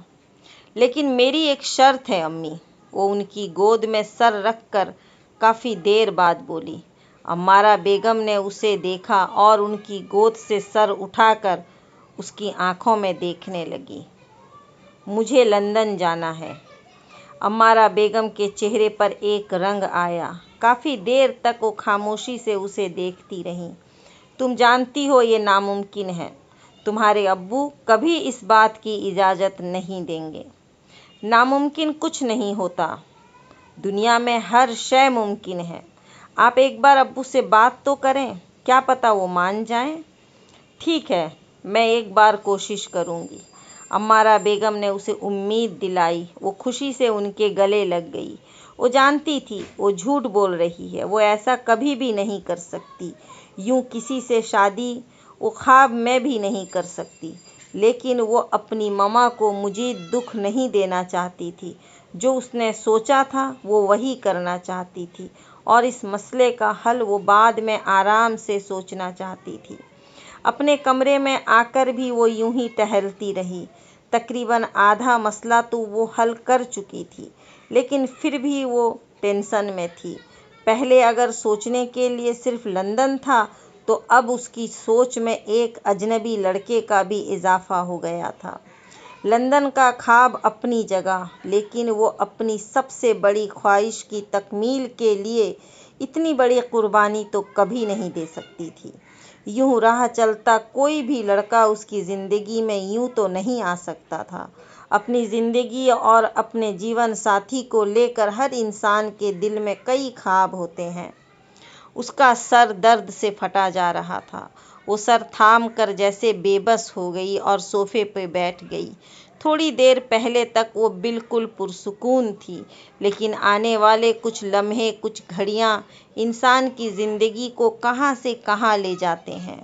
लेकिन मेरी एक शर्त है अम्मी, वो उनकी गोद में सर रखकर काफ़ी देर बाद बोली। अम्मारा बेगम ने उसे देखा और उनकी गोद से सर उठाकर उसकी आंखों में देखने लगी। मुझे लंदन जाना है। अम्मारा बेगम के चेहरे पर एक रंग आया। काफ़ी देर तक वो खामोशी से उसे देखती रहीं। तुम जानती हो ये नामुमकिन है। तुम्हारे अब्बू कभी इस बात की इजाज़त नहीं देंगे। नामुमकिन कुछ नहीं होता। दुनिया में हर शय मुमकिन है। आप एक बार अब्बू से बात तो करें, क्या पता वो मान जाएं। ठीक है, मैं एक बार कोशिश करूंगी। अम्मारा बेगम ने उसे उम्मीद दिलाई। वो खुशी से उनके गले लग गई। वो जानती थी वो झूठ बोल रही है। वो ऐसा कभी भी नहीं कर सकती। यूं किसी से शादी वो ख्वाब में भी नहीं कर सकती। लेकिन वो अपनी मम्मा को मुझे दुख नहीं देना चाहती थी। जो उसने सोचा था वो वही करना चाहती थी और इस मसले का हल वो बाद में आराम से सोचना चाहती थी। अपने कमरे में आकर भी वो यूं ही टहलती रही। तकरीबन आधा मसला तो वो हल कर चुकी थी, लेकिन फिर भी वो टेंशन में थी। पहले अगर सोचने के लिए सिर्फ लंदन था, तो अब उसकी सोच में एक अजनबी लड़के का भी इजाफा हो गया था। लंदन का ख्वाब अपनी जगह, लेकिन वो अपनी सबसे बड़ी ख्वाहिश की तकमील के लिए इतनी बड़ी कुर्बानी तो कभी नहीं दे सकती थी। यूं राह चलता कोई भी लड़का उसकी ज़िंदगी में यूं तो नहीं आ सकता था। अपनी ज़िंदगी और अपने जीवन साथी को लेकर हर इंसान के दिल में कई ख्वाब होते हैं। उसका सर दर्द से फटा जा रहा था। वो सर थाम कर जैसे बेबस हो गई और सोफे पे बैठ गई। थोड़ी देर पहले तक वो बिल्कुल पुरसुकून थी, लेकिन आने वाले कुछ लम्हे, कुछ घड़ियां इंसान की ज़िंदगी को कहां से कहां ले जाते हैं।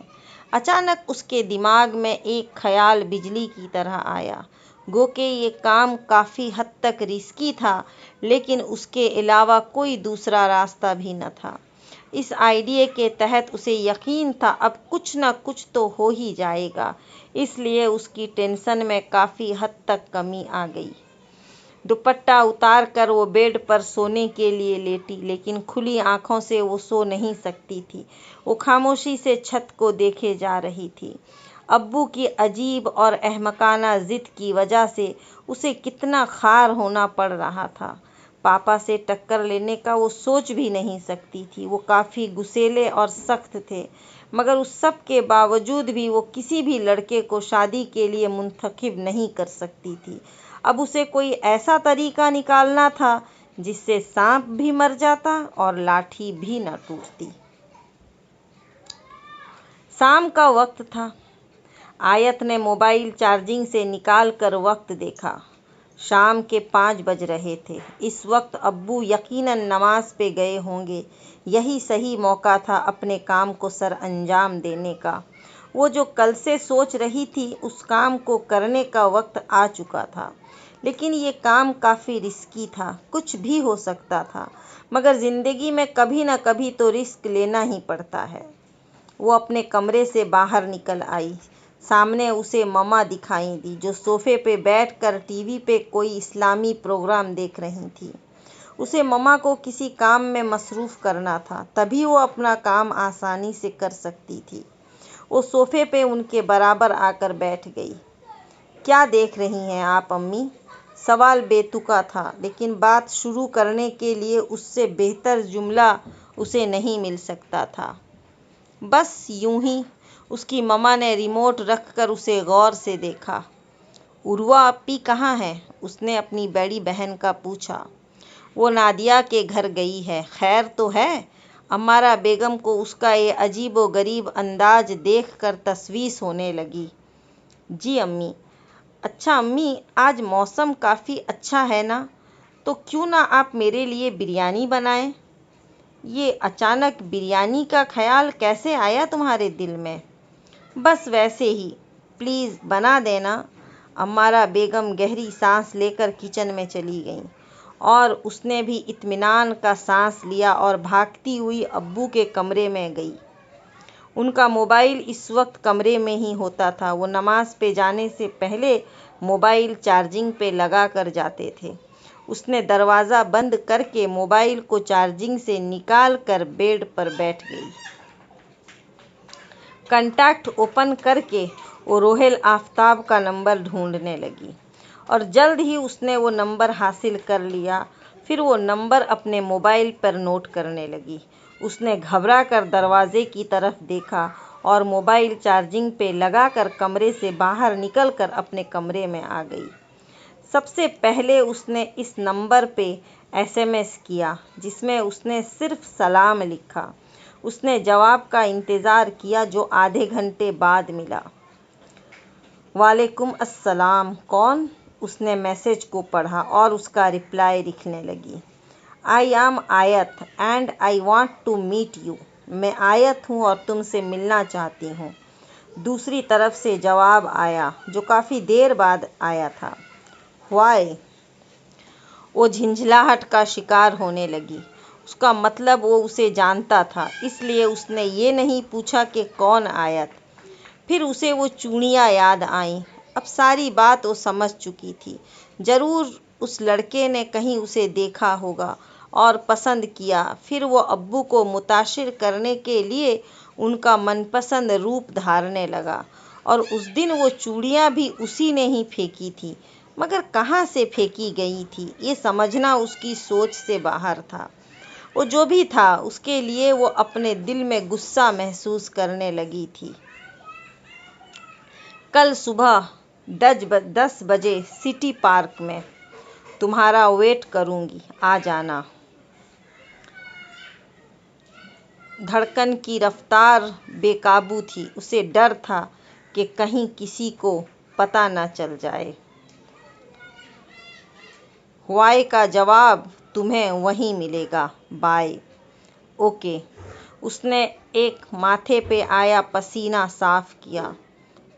अचानक उसके दिमाग में एक ख्याल बिजली की तरह आया। गो के ये काम काफ़ी हद तक रिस्की था, लेकिन उसके अलावा कोई दूसरा रास्ता भी न था। इस आइडिया के तहत उसे यकीन था अब कुछ न कुछ तो हो ही जाएगा। इसलिए उसकी टेंशन में काफ़ी हद तक कमी आ गई। दुपट्टा उतार कर वो बेड पर सोने के लिए लेटी, लेकिन खुली आंखों से वो सो नहीं सकती थी। वो खामोशी से छत को देखे जा रही थी। अब्बू की अजीब और अहमकाना जिद की वजह से उसे कितना खार होना पड़ रहा था। पापा से टक्कर लेने का वो सोच भी नहीं सकती थी। वो काफ़ी गुस्सैले और सख्त थे, मगर उस सब के बावजूद भी वो किसी भी लड़के को शादी के लिए मुंतखब नहीं कर सकती थी। अब उसे कोई ऐसा तरीका निकालना था जिससे सांप भी मर जाता और लाठी भी न टूटती। शाम का वक्त था। आयत ने मोबाइल चार्जिंग से निकाल कर वक्त देखा। शाम के 5 बज रहे थे। इस वक्त अब्बू यकीनन नमाज पे गए होंगे। यही सही मौका था अपने काम को सर अंजाम देने का। वो जो कल से सोच रही थी, उस काम को करने का वक्त आ चुका था। लेकिन ये काम काफ़ी रिस्की था, कुछ भी हो सकता था, मगर ज़िंदगी में कभी न कभी तो रिस्क लेना ही पड़ता है। वो अपने कमरे से बाहर निकल आई। सामने उसे ममा दिखाई दी, जो सोफे पे बैठकर टीवी पे कोई इस्लामी प्रोग्राम देख रही थी। उसे ममा को किसी काम में मसरूफ़ करना था, तभी वो अपना काम आसानी से कर सकती थी। वो सोफे पे उनके बराबर आकर बैठ गई। क्या देख रही हैं आप अम्मी? सवाल बेतुका था, लेकिन बात शुरू करने के लिए उससे बेहतर जुमला उसे नहीं मिल सकता था। बस यूं ही। उसकी ममा ने रिमोट रखकर उसे गौर से देखा। उर्वा अप्पी कहाँ है? उसने अपनी बड़ी बहन का पूछा। वो नादिया के घर गई है। खैर तो है? अम्मारा बेगम को उसका ये अजीबो गरीब अंदाज देखकर तसवीस होने लगी। जी अम्मी। अच्छा अम्मी, आज मौसम काफ़ी अच्छा है ना, तो क्यों ना आप मेरे लिए बिरयानी बनाएं? ये अचानक बिरयानी का ख्याल कैसे आया तुम्हारे दिल में? बस वैसे ही, प्लीज़ बना देना। अम्मारा बेगम गहरी सांस लेकर किचन में चली गईं और उसने भी इत्मीनान का सांस लिया और भागती हुई अब्बू के कमरे में गई। उनका मोबाइल इस वक्त कमरे में ही होता था। वो नमाज पे जाने से पहले मोबाइल चार्जिंग पे लगा कर जाते थे। उसने दरवाज़ा बंद करके मोबाइल को चार्जिंग से निकाल कर बेड पर बैठ गई। कॉन्टैक्ट ओपन करके वो रोहेल आफ्ताब का नंबर ढूंढने लगी और जल्द ही उसने वो नंबर हासिल कर लिया। फिर वो नंबर अपने मोबाइल पर नोट करने लगी। उसने घबरा कर दरवाजे की तरफ देखा और मोबाइल चार्जिंग पे लगाकर कमरे से बाहर निकलकर अपने कमरे में आ गई। सबसे पहले उसने इस नंबर पे एसएमएस किया, जिसमें उसने सिर्फ सलाम लिखा। उसने जवाब का इंतज़ार किया, जो आधे घंटे बाद मिला। वालेकुम अस्सलाम। कौन? उसने मैसेज को पढ़ा और उसका रिप्लाई लिखने लगी। I am Ayat and I want to meet you. मैं आयत हूँ और तुमसे मिलना चाहती हूँ। दूसरी तरफ से जवाब आया, जो काफ़ी देर बाद आया था। व्हाई? वो झंझलाहट का शिकार होने लगी। उसका मतलब वो उसे जानता था, इसलिए उसने ये नहीं पूछा कि कौन आयत। फिर उसे वो चूड़ियाँ याद आईं। अब सारी बात वो समझ चुकी थी। ज़रूर उस लड़के ने कहीं उसे देखा होगा और पसंद किया। फिर वो अब्बू को मुताशिर करने के लिए उनका मनपसंद रूप धारने लगा। और उस दिन वो चूड़ियाँ भी उसी ने ही फेंकी थी, मगर कहाँ से फेंकी गई थी, ये समझना उसकी सोच से बाहर था। वो जो भी था, उसके लिए वो अपने दिल में गुस्सा महसूस करने लगी थी। कल सुबह 10 बजे सिटी पार्क में तुम्हारा वेट करूँगी, आ जाना। धड़कन की रफ्तार बेकाबू थी। उसे डर था कि कहीं किसी को पता न चल जाए। वाई का जवाब तुम्हें वहीं मिलेगा। बाय। ओके। उसने एक माथे पे आया पसीना साफ किया।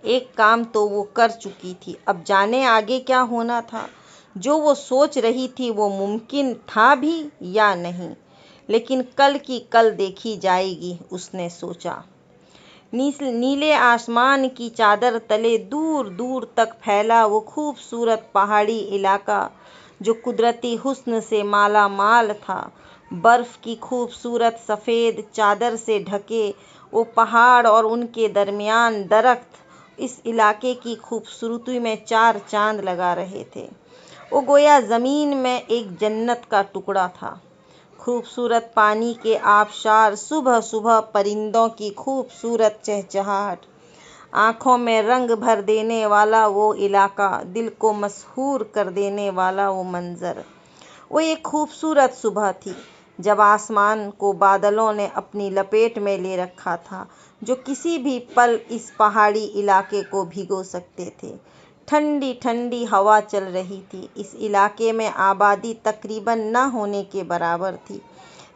एक काम तो वो कर चुकी थी, अब जाने आगे क्या होना था। जो वो सोच रही थी वो मुमकिन था भी या नहीं, लेकिन कल की कल देखी जाएगी, उसने सोचा। नीले आसमान की चादर तले दूर दूर तक फैला वो खूबसूरत पहाड़ी इलाका, जो कुदरती हुस्न से माला माल था। बर्फ़ की खूबसूरत सफ़ेद चादर से ढके वो पहाड़ और उनके दरमियान दरख्त इस इलाके की खूबसूरती में चार चांद लगा रहे थे। वो गोया ज़मीन में एक जन्नत का टुकड़ा था। खूबसूरत पानी के आबशार, सुबह सुबह परिंदों की खूबसूरत चहचहाहट, आंखों में रंग भर देने वाला वो इलाका, दिल को मसहूर कर देने वाला वो मंजर। वो एक खूबसूरत सुबह थी जब आसमान को बादलों ने अपनी लपेट में ले रखा था, जो किसी भी पल इस पहाड़ी इलाके को भिगो सकते थे। ठंडी ठंडी हवा चल रही थी। इस इलाके में आबादी तकरीबन न होने के बराबर थी।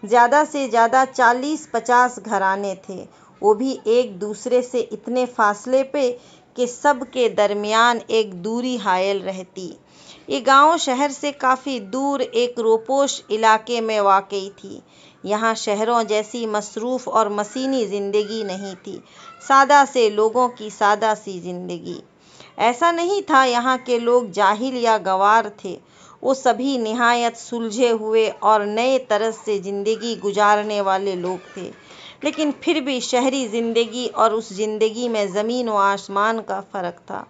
ज़्यादा से ज़्यादा 40-50 घराने थे, वो भी एक दूसरे से इतने फासले पे कि सब के दरमियान एक दूरी हायल रहती। ये गांव शहर से काफ़ी दूर एक रोपोश इलाके में वाक़ई थी। यहाँ शहरों जैसी मसरूफ़ और मशीनी ज़िंदगी नहीं थी, सादा से लोगों की सादा सी ज़िंदगी। ऐसा नहीं था यहाँ के लोग जाहिल या गंवार थे, वो सभी निहायत सुलझे हुए और नए तरह से ज़िंदगी गुजारने वाले लोग थे। लेकिन फिर भी शहरी ज़िंदगी और उस ज़िंदगी में ज़मीन व आसमान का फ़र्क था।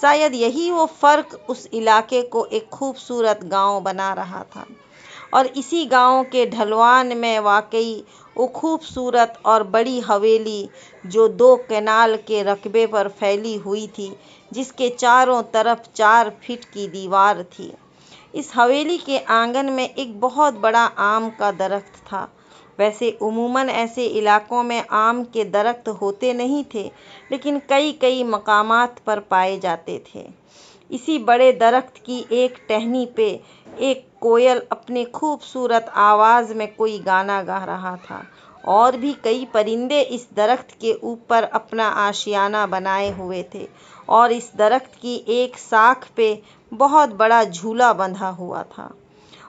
शायद यही वो फ़र्क उस इलाके को एक खूबसूरत गांव बना रहा था। और इसी गांव के ढलवान में वाकई वो खूबसूरत और बड़ी हवेली, जो 2 कैनाल के रकबे पर फैली हुई थी, जिसके चारों तरफ 4 फीट की दीवार थी। इस हवेली के आंगन में एक बहुत बड़ा आम का दरख्त था। वैसे उमूमन ऐसे इलाकों में आम के दरख्त होते नहीं थे, लेकिन कई कई मकामात पर पाए जाते थे। इसी बड़े दरख्त की एक टहनी पे एक कोयल अपने खूबसूरत आवाज़ में कोई गाना गा रहा था, और भी कई परिंदे इस दरख्त के ऊपर अपना आशियाना बनाए हुए थे। और इस दरख्त की एक शाख पे बहुत बड़ा झूला बंधा हुआ था,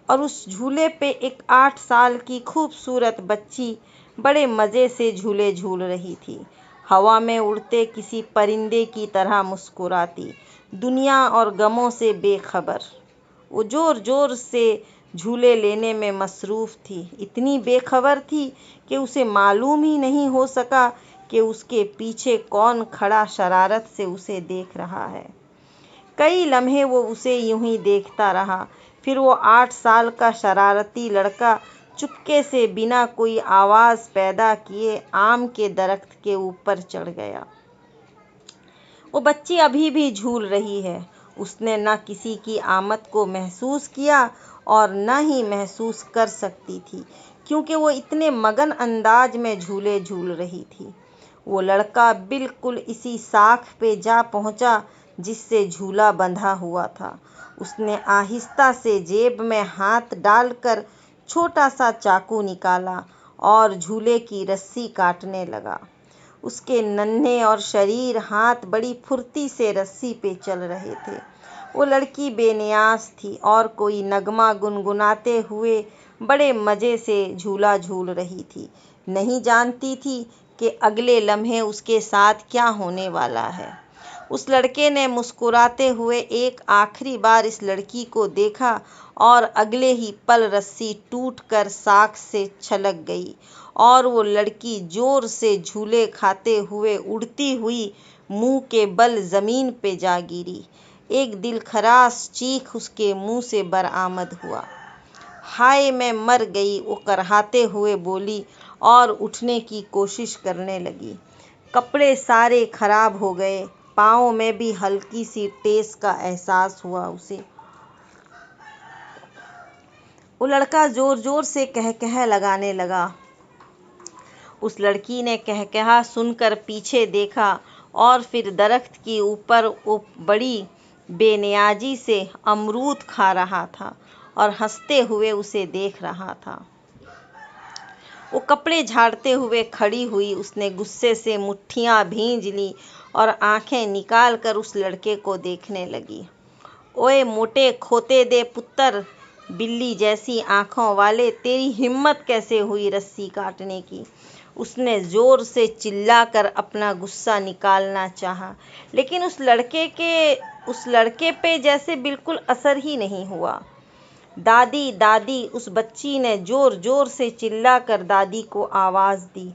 और उस झूले पे एक 8 साल की खूबसूरत बच्ची बड़े मज़े से झूले झूल रही थी, हवा में उड़ते किसी परिंदे की तरह मुस्कुराती, दुनिया और गमों से बेखबर। वो ज़ोर ज़ोर से झूले लेने में मसरूफ़ थी, इतनी बेखबर थी कि उसे मालूम ही नहीं हो सका कि उसके पीछे कौन खड़ा शरारत से उसे देख रहा है। कई लम्हे वो उसे यूं ही देखता रहा। फिर वो 8 साल का शरारती लड़का चुपके से बिना कोई आवाज़ पैदा किए आम के दरख्त के ऊपर चढ़ गया। वो बच्ची अभी भी झूल रही है। उसने न किसी की आमद को महसूस किया और न ही महसूस कर सकती थी, क्योंकि वो इतने मगन अंदाज में झूले झूल रही थी। वो लड़का बिल्कुल इसी शाख पे जा पहुंचा जिससे झूला बंधा हुआ था। उसने आहिस्ता से जेब में हाथ डालकर छोटा सा चाकू निकाला और झूले की रस्सी काटने लगा। उसके नन्हे और शरीर हाथ बड़ी फुर्ती से रस्सी पे चल रहे थे। वो लड़की बेनियाज थी और कोई नगमा गुनगुनाते हुए बड़े मज़े से झूला झूल रही थी। नहीं जानती थी कि अगले लम्हे उसके साथ क्या होने वाला है। उस लड़के ने मुस्कुराते हुए एक आखिरी बार इस लड़की को देखा और अगले ही पल रस्सी टूटकर शाख से छलक गई और वो लड़की जोर से झूले खाते हुए उड़ती हुई मुंह के बल ज़मीन पे जा गिरी। एक दिलखराश चीख उसके मुंह से बरामद हुआ। हाय मैं मर गई, वो कराहते हुए बोली और उठने की कोशिश करने लगी। कपड़े सारे खराब हो गए, पाँव में भी हल्की सी ठेस का एहसास हुआ उसे। वो लड़का जोर जोर से कहकह लगाने लगा। उस लड़की ने कहकहा सुनकर पीछे देखा और फिर दरख्त के ऊपर वो बड़ी बेनियाजी से अमरूद खा रहा था और हंसते हुए उसे देख रहा था। वो कपड़े झाड़ते हुए खड़ी हुई। उसने गुस्से से मुट्ठियां भींज ली और आंखें निकाल कर उस लड़के को देखने लगी। ओए मोटे खोते दे पुत्तर, बिल्ली जैसी आंखों वाले, तेरी हिम्मत कैसे हुई रस्सी काटने की। उसने जोर से चिल्लाकर अपना गुस्सा निकालना चाहा, लेकिन उस लड़के पे जैसे बिल्कुल असर ही नहीं हुआ। दादी दादी, उस बच्ची ने जोर जोर से चिल्लाकर दादी को आवाज़ दी।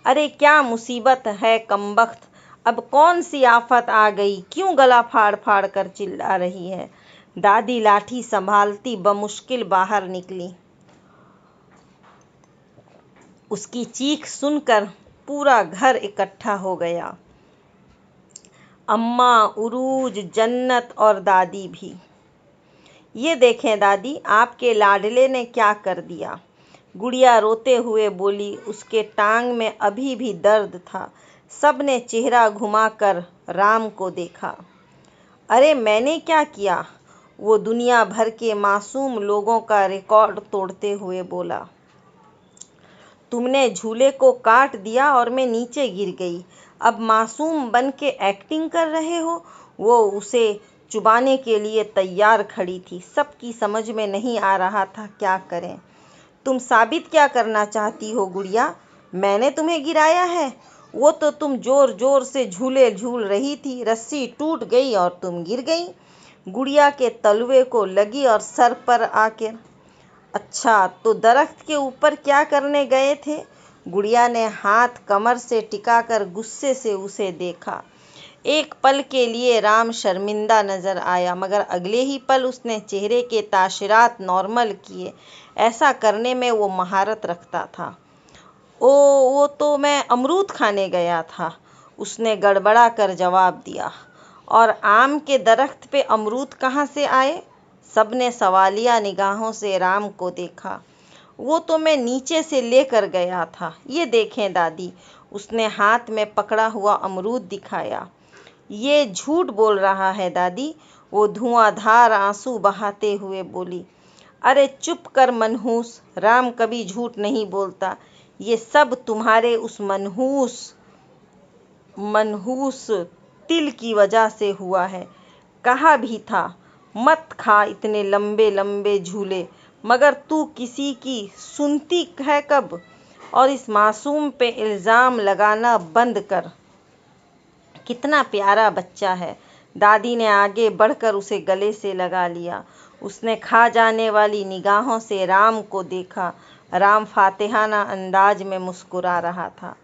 अरे क्या मुसीबत है कमबख्त, अब कौन सी आफत आ गई, क्यों गला फाड़ फाड़ कर चिल्ला रही है। दादी लाठी संभालती बमुश्किल बाहर निकली। उसकी चीख सुनकर पूरा घर इकट्ठा हो गया। अम्मा, उरूज, जन्नत और दादी भी। ये देखें दादी, आपके लाडले ने क्या कर दिया। गुड़िया रोते हुए बोली। उसके टांग में अभी भी दर्द था। सब ने चेहरा घुमाकर राम को देखा। अरे मैंने क्या किया? वो दुनिया भर के मासूम लोगों का रिकॉर्ड तोड़ते हुए बोला। तुमने झूले को काट दिया और मैं नीचे गिर गई। अब मासूम बन के एक्टिंग कर रहे हो। वो उसे चुबाने के लिए तैयार खड़ी थी। सबकी समझ में नहीं आ रहा था क्या करें। तुम साबित क्या करना चाहती हो गुड़िया? मैंने तुम्हें गिराया है? वो तो तुम जोर जोर से झूले झूल रही थी, रस्सी टूट गई और तुम गिर गई। गुड़िया के तलवे को लगी और सर पर आकर। अच्छा, तो दरख्त के ऊपर क्या करने गए थे? गुड़िया ने हाथ कमर से टिकाकर गुस्से से उसे देखा। एक पल के लिए राम शर्मिंदा नजर आया, मगर अगले ही पल उसने चेहरे के ताशिरात नॉर्मल किए। ऐसा करने में वो महारत रखता था। वो तो मैं अमरूद खाने गया था, उसने गड़बड़ा कर जवाब दिया। और आम के दरख्त पे अमरूद कहाँ से आए? सबने सवालिया निगाहों से राम को देखा। वो तो मैं नीचे से लेकर गया था। ये देखें दादी, उसने हाथ में पकड़ा हुआ अमरूद दिखाया। ये झूठ बोल रहा है दादी, वो धुआंधार आंसू बहाते हुए बोली। अरे चुप कर मनहूस, राम कभी झूठ नहीं बोलता। ये सब तुम्हारे उस मनहूस तिल की वजह से हुआ है। कहा भी था मत खा इतने लंबे लंबे झूले, मगर तू किसी की सुनती है कब? और इस मासूम पे इल्ज़ाम लगाना बंद कर। कितना प्यारा बच्चा है। दादी ने आगे बढ़कर उसे गले से लगा लिया। उसने खा जाने वाली निगाहों से राम को देखा। राम फातिहाना अंदाज में मुस्कुरा रहा था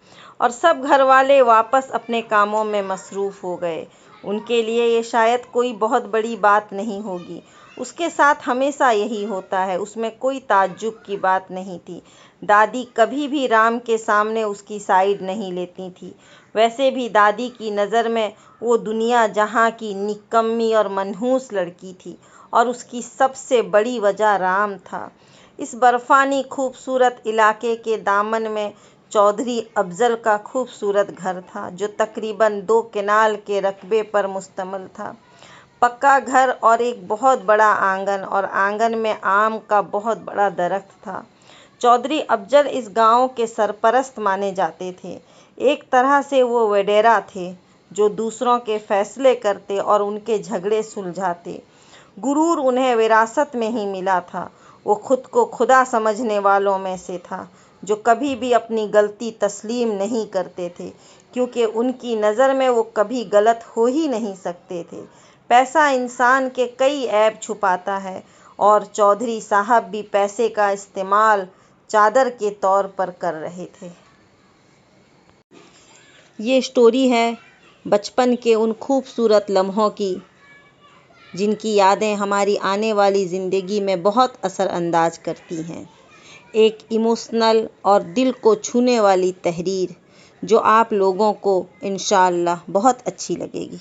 और सब घर वाले वापस अपने कामों में मसरूफ़ हो गए। उनके लिए ये शायद कोई बहुत बड़ी बात नहीं होगी। उसके साथ हमेशा यही होता है, उसमें कोई ताज्जुब की बात नहीं थी। दादी कभी भी राम के सामने उसकी साइड नहीं लेती थी। वैसे भी दादी की नज़र में वो दुनिया जहाँ की निकम्मी और मनहूस लड़की थी, और उसकी सबसे बड़ी वजह राम था। इस बर्फानी खूबसूरत इलाके के दामन में चौधरी अफजल का खूबसूरत घर था, जो तकरीबन 2 केनाल के रकबे पर मुश्तमिल था। पक्का घर और एक बहुत बड़ा आंगन, और आंगन में आम का बहुत बड़ा दरख्त था। चौधरी अफजल इस गांव के सरपरस्त माने जाते थे। एक तरह से वो वडेरा थे, जो दूसरों के फैसले करते और उनके झगड़े सुलझाते। गुरूर उन्हें विरासत में ही मिला था। वो खुद को खुदा समझने वालों में से था, जो कभी भी अपनी गलती तस्लीम नहीं करते थे, क्योंकि उनकी नज़र में वो कभी गलत हो ही नहीं सकते थे। पैसा इंसान के कई ऐब छुपाता है, और चौधरी साहब भी पैसे का इस्तेमाल चादर के तौर पर कर रहे थे। ये स्टोरी है बचपन के उन खूबसूरत लम्हों की, जिनकी यादें हमारी आने वाली ज़िंदगी में बहुत असरअंदाज करती हैं। एक इमोशनल और दिल को छूने वाली तहरीर, जो आप लोगों को इंशाअल्लाह बहुत अच्छी लगेगी।